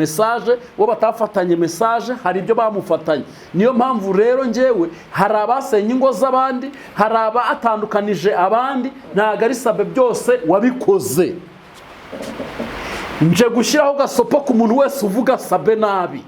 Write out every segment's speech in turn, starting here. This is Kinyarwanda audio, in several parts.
message wo batafatanye message hari ibyo bamufatanye. Niyo mpamvu rero ngewe hari abasenye ingo z'abandi, hari abatandukanije abandi, ntago ari sabe byose wabikoze. Nje gushyiraho gasopo ku muntu wese uvuga sabe nabi,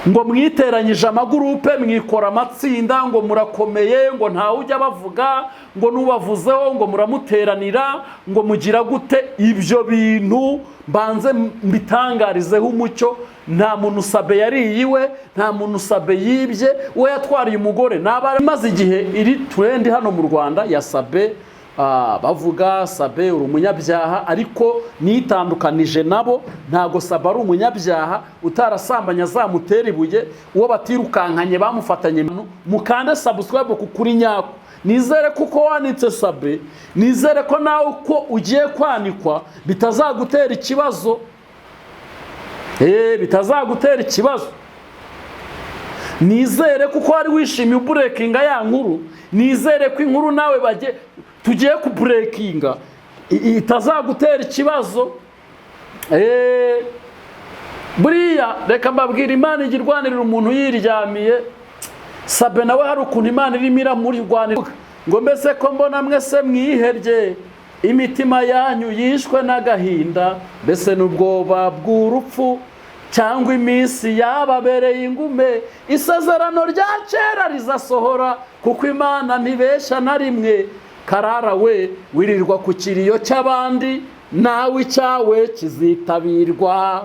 ngo mwiteranyije amagurupe, mwikora amatsinda, ngo murakomeye, ngo ntawe ujya bavuga, ngo nubavuzeho ngo muramuteranira, ngo mugira gute. Ibyo bintu banze mbitangarizeho umucyo. Nta muntu sabe yariyiwe, nta muntu sabe yibye, we yatwariye umugore. Nabari maze igihe iri trend hano mu Rwanda ya sabe, bavuga sabe uri umunyabyaha, ariko nitandukanije nabo. Ntago sabe ari umunyabyaha utarasambanya zamutera ibuye, uwo batirukankanye bamufatanye. Mukande subscribe kuri Nyako. Nizere kuko wanitse sabe, nizere ko nawe uko ugiye kwanikwa bitazagutera ikibazo. Bitazagutera ikibazo. Nizere kuko wari wishimiye ubreakinga ya nkuru, nizere ko inkuru nawe tugiye ku breakinga itazagutera ikibazo. Buriya reka mbabwira, Imana igirwanirira umuntu yiryamiye. Sabe nawe hari ukuntu Imana irimira muri rwanira, ngo mbese ko mbona mwese mwiherye, imitima yanyu yishwe n'agahinda, mbese n'ubwoba bw'urupfu cyangwa iminsi yababereye ingume, isezerano rya kera rizasohora, kuko Imana ntibesha na rimwe. Karara we wirirwa ku kiriyo cy'abandi, nawe icyawe kizitabirwa.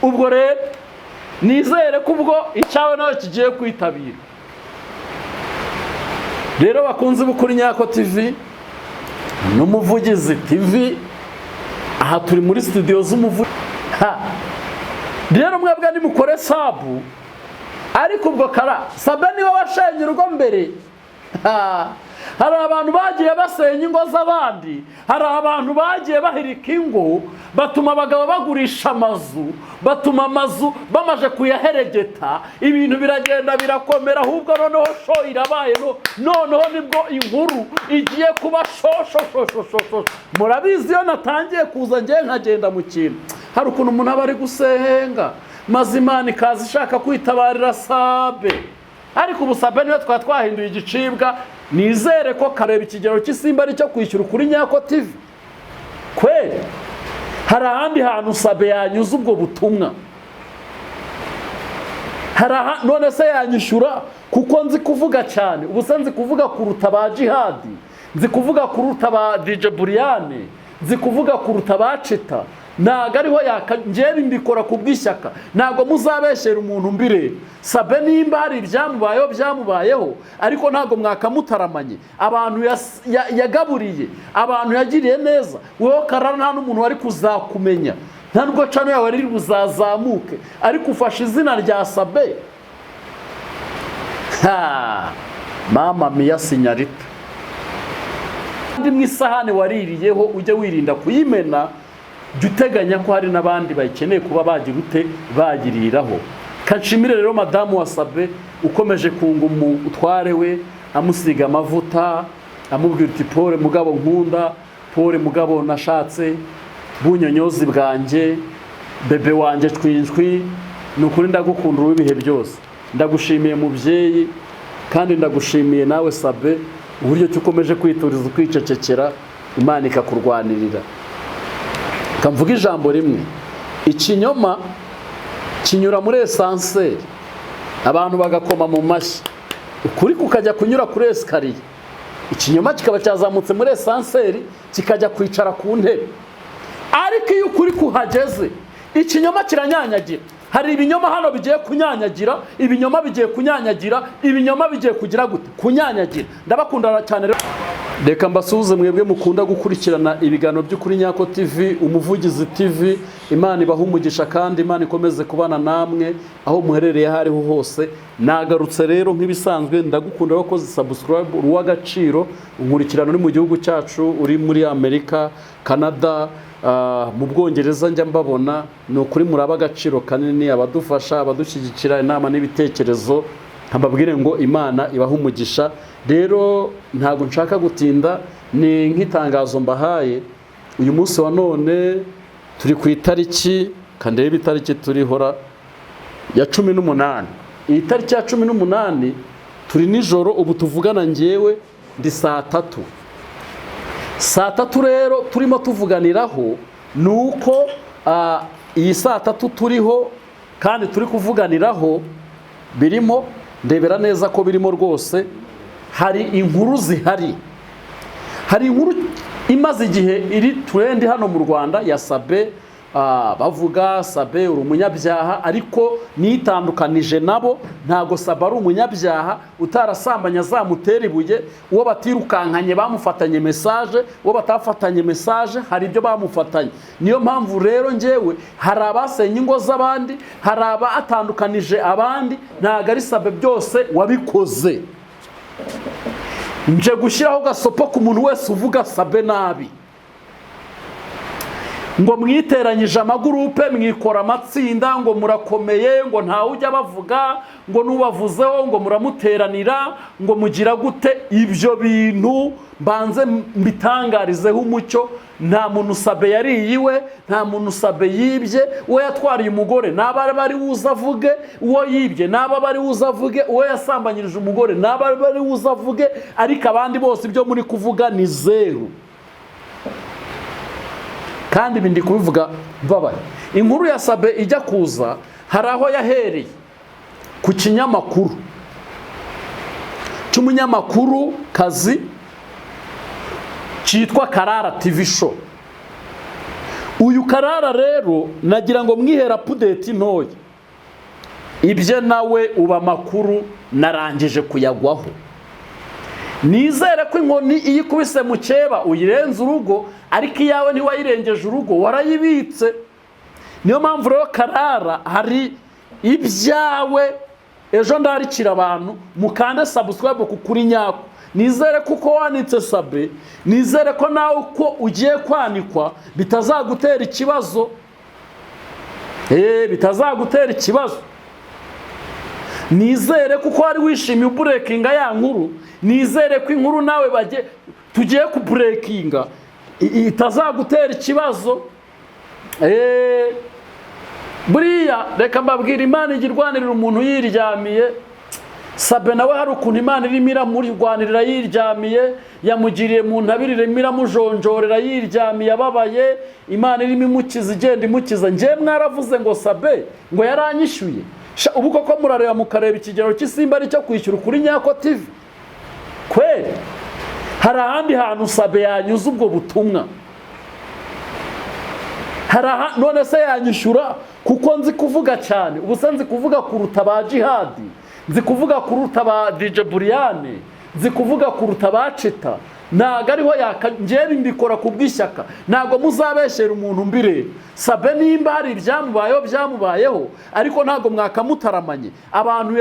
Ubwo rero nizere ko ubwo icyawe nawe kigiye kwitabira. Rero bakunze bukuri Nyako TV n'umuvugizi TV, aha turi muri studio z'umuvugizi. Rero mwebwe nimukore sabu, ariko ubwo sabe niwe washenye urugo mbere. Hari abantu bagiye basenya ingo z'abandi, hari abantu bagiye bahirika ingo, batuma abagabo bagurisha amazu, batuma amazu bamaje kuyaheregeta, ibintu biragenda birakomera. Ahubwo noneho sho irabaye, noneho nibwo inkuru igiye kuba shosho. Murabizi iyo natangiye kuza ngiye nkagenda mu kintu, hari ukuntu umuntu aba ari gusenga maze Imana ikaza ishaka kwitabarira sabe. Ariko ubu sabe niwe twahinduye igicibwa. Nizere ko kareba ikigero cy'isimba ari cyo kwishyura kuri Nyako TV. Kweli hari ahandi hantu sabe yanyuze ubwo butumwa, none se yanyishyura kuko nzi kuvuga cyane. Ubu se nzi kuvuga kuruta ba Jihadi, nzi kuvuga kuruta ba DJ Buriane, nzi kuvuga kuruta ba Cheta. Ntago ariho ngewe mbikora ku bw'ishyaka, ntago muzabeshyera umuntu mbire. Sabe nimba hari byamubayeho, ariko ntago mwakamutaramanye. Abantu yagaburiye, abantu yagiriye neza, wowe Karara nta n'umuntu wari kuzakumenya, nta nubwo cano yawe riri buzazamuke, ariko ufashe izina rya sabe. Mama Mia Sinyarita, ndi mu isahane waririyeho ujye wirinda kuyimena. Juteganya ko hari nabandi bayikeneye kuba bagiriraho. Kanshimire rero madamu wa sabe ukomeje kunga utware we, amusiga amavuta, amubwira uti Pole mugabo nkunda, Pole mugabo nashatse, bunyonyozi bwanjye, bebe wanje twinjwi, nukuri ndagukunda ubihe byose. Ndagushimiye mubyeyi, kandi ndagushimiye nawe sabe uburyo cyukomeje kwituriza kwicecekera, Imana ikakurwanirira. Kamvuga ijambo rimwe, ikinyoma kinyura muri esanseri, abantu bagakoma mu mashyi, ukuri kukajya kunyura kuri esikariye. Ikinyoma kikaba cyazamutse muri esanseri kikajya kwicara ku ntebe, ariko iyo ukuri kuhageze ikinyoma kiranyanyagira. Hari ibinyoma hano bigiye kunyanyagira, ibinyoma bigiye kunyanyagira, ibinyoma bigiye kugira gute kunyanyagira. Ndabakunda cyane rero. Reka mbasuhuze mwebwe mukunda gukurikirana ibiganiro by'ukuri Nyako TV, umuvugizi TV. Imana ibaha umugisha kandi Imana ikomeze kubana namwe aho muherereye hariho hose. Nagarutse rero nk'ibisanzwe, ndagukunda wakoze subscribe uw'agaciro, unkurikirana uri mu gihugu cyacu, uri muri Amerika, Canada, mu Bwongereza njya mbabona. Ni ukuri muraba agaciro kanini, abadufasha, abadushyigikira inama n'ibitekerezo. Nkababwire ngo Imana ibaha umugisha. Rero ntago nshaka gutinda, ni nk'itangazo mbahaye uyu munsi wa none. turi ku itariki kandebe itariki turihora ya 18. Iyi tariki ya 18 turi nijoro, ubu tuvugana ngewe ndi saa 3. Saa 3 rero turimo tuvuganiraho nuko iyi saa 3 turiho kandi turi kuvuganiraho birimo, ndebera neza ko birimo rwose. Hari inkuru zihari, hari inkuru imaze igihe iri trend hano mu Rwanda ya Sabe, bavuga Sabe uri umunyabyaha, ariko nitandukanije nabo. Ntago Sabe ari umunyabyaha utarasambanya zamutera ibuye, uwo batirukankanye bamufatanye message, uwo batafatanye message hari ibyo bamufatanye. Niyo mpamvu rero ngewe hari abasenye ingo z'abandi, hari abatandukanije abandi, ntago ari Sabe byose wabikoze. Nje gushyiraho gasopo ku muntu wese uvuga Sabe nabi, ngo mwiteranyije amagurupe, mwikora amatsinda, ngo murakomeye, ngo ntawe ujya bavuga, ngo nubavuzeho ngo muramuteranira, ngo mugira gute. Ibyo bintu mbanze mbitangarizeho umucyo. Nta muntu Sabe yariye iwe, nta muntu Sabe yibye. Uwo yatwariye umugore naba bari uza avuge, uwo yibye naba bari uza avuge, uwo yasambanyirije umugore naba bari uza avuge, ariko abandi bose ibyo muri kuvuga ni zeru. Kandi bindi kubivuga babaye. Inkuru ya Sabe ijya kuza hari aho yahereye ku kinyamakuru cy'umunyamakuru kazi cyitwa Karara TV show. Uyu Karara rero nagira ngo mwihera update ntoya, ibye nawe uba makuru narangije kuyagwaho. Nizere ko inkoni iyi kubise mu cyeba uyirenza urugo, ariko iyawe ntiwayirengeje urugo, warayibitse. Niyo mpamvu rero Karara hari ibyawe. Ejo ndarikira abantu mukande subscribe kuri Nyako. Nizere kuko wanitse Sabe, nizere ko nawe uko ugiye kwanikwa bitazagutera ikibazo. Bitazagutera ikibazo. Nizere kuko wari wishimiye breakinga ya nkuru, nizere ko inkuru nawe tugiye ku breakinga itazagutera ikibazo. Buriya reka mbabwira, Imana igirwanirira umuntu yiryamiye. Sabe nawe hari ukuntu Imana irimo iramurwanirira yiryamiye, yamugiriye mu ntabirire iramujonjorera yiryamiye ababaye. Imana irimo imukiza, igenda imukiza. Nje mwaravuze ngo Sabe ngo yaranyishyuye. Ubu koko murareba mukareba ikigero cy'isimba ari cyo kwishyura kuri Nyako TV. Kweli hari ahandi hantu Sabe yanyuze ubwo butumwa, none se yanyishyura kuko nzi kuvuga cyane. Ubu se nzi kuvuga kuruta ba Jihadi, nzi kuvuga kuruta ba DJ Buriane, nzi kuvuga kuruta ba Cheta. Ntago ariho njyewe mbikora ku bw'ishyaka, ntago muzabeshyera umuntu mbire. Sabe nimba hari byamubayeho, ariko ntago mwakamutaramanye. Abantu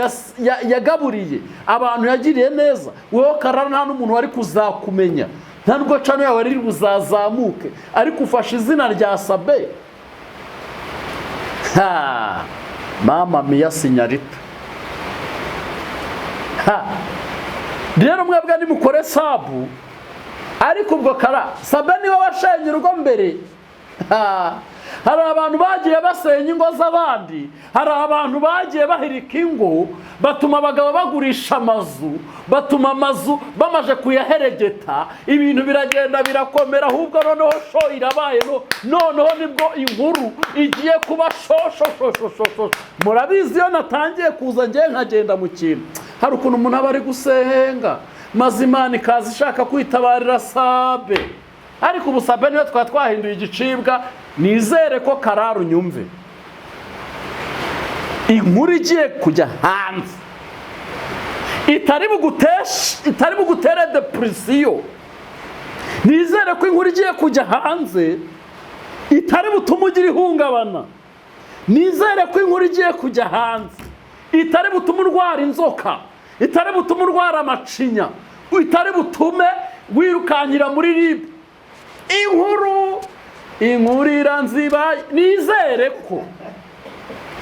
yagaburiye, abantu yagiriye neza. Wowe Karara nta n'umuntu wari kuzakumenya, nta nubwo cano yawe riri buzazamuke, ariko ufashe izina rya Sabe. Mama mia Sinarita. Rero mwebwe nimukore sabu, ariko ubwo Sabe niwe washenye urugo mbere. Hari abantu bagiye basenya ingo z'abandi, hari abantu bagiye bahirika ingo, batuma abagabo bagurisha amazu, batuma amazu bamaje kuyaheregeta, ibintu biragenda birakomera. Ahubwo noneho sho irabaye, noneho nibwo inkuru igiye kuba shosho. Murabizi iyo natangiye kuza ngiye nkagenda mu kintu, hari ukuntu umuntu aba ari gusenga maze Imana ikaza ishaka kwitabarira Sabe. Ariko ubu Sabe niwe twahinduye igicibwa. Nizere ko Karara unyumve, inkuru igiye kujya hanze itari bugutere depresiyo. Nizere ko inkuru igiye kujya hanze itari butuma ugira ihungabana. Nizere ko inkuru igiye kujya hanze itari butuma urwara inzoka, itari butuma urwara amacinya, itari butume wirukankira muri RIB. Inkuru iranzibaye.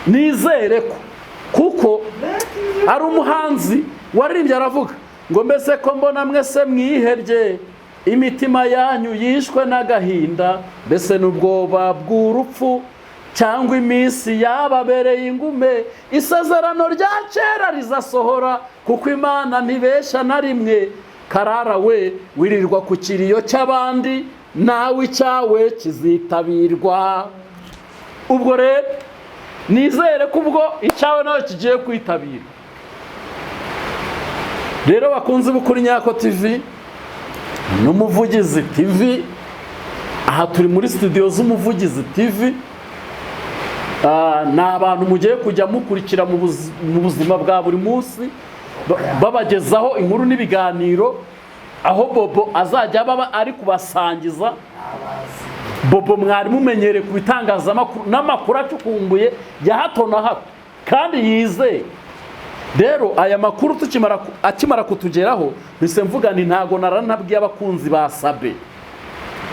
Nizere ko kuko ari umuhanzi waririmbye aravuga ngo mbese ko mbona mwese mwihebye, imitima yanyu yishwe n'agahinda, mbese n'ubwoba bw'urupfu cyangwa iminsi yababereye ingume. Isezerano rya kera rizasohora, kuko Imana ntibesha na rimwe. Karara we, wirirwa ku kiriyo cy'abandi, nawe icyawe kizitabirwa. Ubwo rero nizere ko ubwo icyawe nawe kigiye kwitabira. Rero bakunze bukuri Nyako TV n'Umuvugizi TV, aha turi muri studio z'Umuvugizi TV. Ni abantu mugiye kujya mukurikira mu buzima bwa buri munsi, babagezaho inkuru n'ibiganiro, aho Bobo azajya baba ari kubasangiza. Bobo mwari mumenyereye ku bitangazamakuru n'amakuru acukumbuye ya hato na hato kandi yizeye. Rero aya makuru akimara kutugeraho, mpise mvuga ni ntago naranabwiye abakunzi ba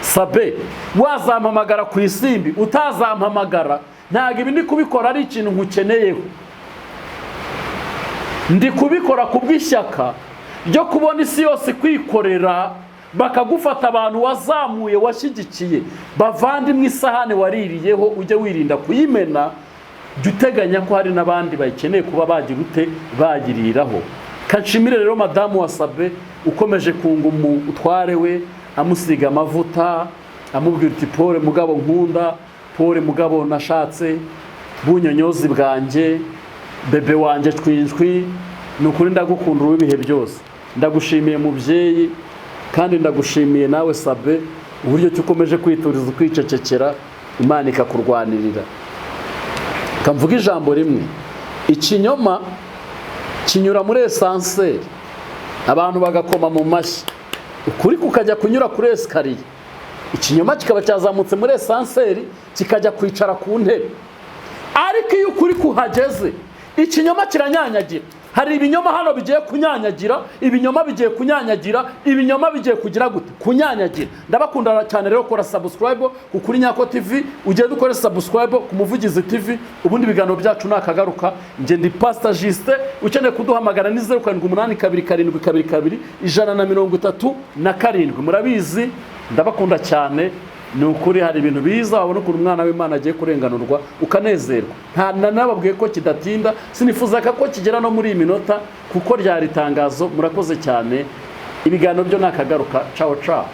Sabe, wazampamagara ku isimbi, utazampamagara ntago ibi ndi kubikora ari ikintu nkukeneyeho. Ndi kubikora kubw'ishyaka ryo kubona isi yose kwikorera, bakagufata abantu wazamuye washyigikiye. Bavandimwe, isahane waririyeho ujye wirinda kuyimena. Jya uteganya ko hari n'abandi bayikeneye kuba bagiriraho. Kanshimire rero madamu wa Sabe ukomeje kunga umutware we, amusiga amavuta, amubwira uti Pole mugabo nkunda, Pole mugabo nashatse, bunyonyozi bwanjye, bebe wanjye twinjwi, nukuri ndagukunda ubihe byose. Ndagushimiye mubyeyi, kandi ndagushimiye nawe Sabe uburyo ukomeje kwituriza ukwicecekera, Imana ikakurwanirira. Kamvuga ijambo rimwe, ikinyoma kinyura muri esanseri, abantu bagakoma mu mashyi, ukuri kukajya kunyura kuri esikariye. Ikinyoma kikaba cyazamutse muri esanseri kikajya kwicara ku ntebe. Ariko iyo ukuri kuhageze, ikinyoma kiranyanyagira. Hari ibinyoma hano bigiye kunyanyagira, ibinyoma bigiye kunyanyagira, ibinyoma bigiye kugira gute? Kunyanyagira. Ndabakunda cyane rero, kora subscribe kuri Nyako TV, ugende ukore subscribe ku Muvugizi TV. Ubundi biganiro byacu nakagaruka. Nje ndi Pastor Justin, ukeneye kuduhamagara ni 0782720137. Murabizi ndabakunda cyane. Ni ukuri hari ibintu biza wabona ukuntu umwana w'Imana agiye kurenganurwa ukanezerwa. Nta nababwiye ko kidatinda, sinifuzaga ko kigera no muri iyi minota kuko ryari itangazo. Murakoze cyane, ibiganiro byo nakagaruka. Ciao ciao.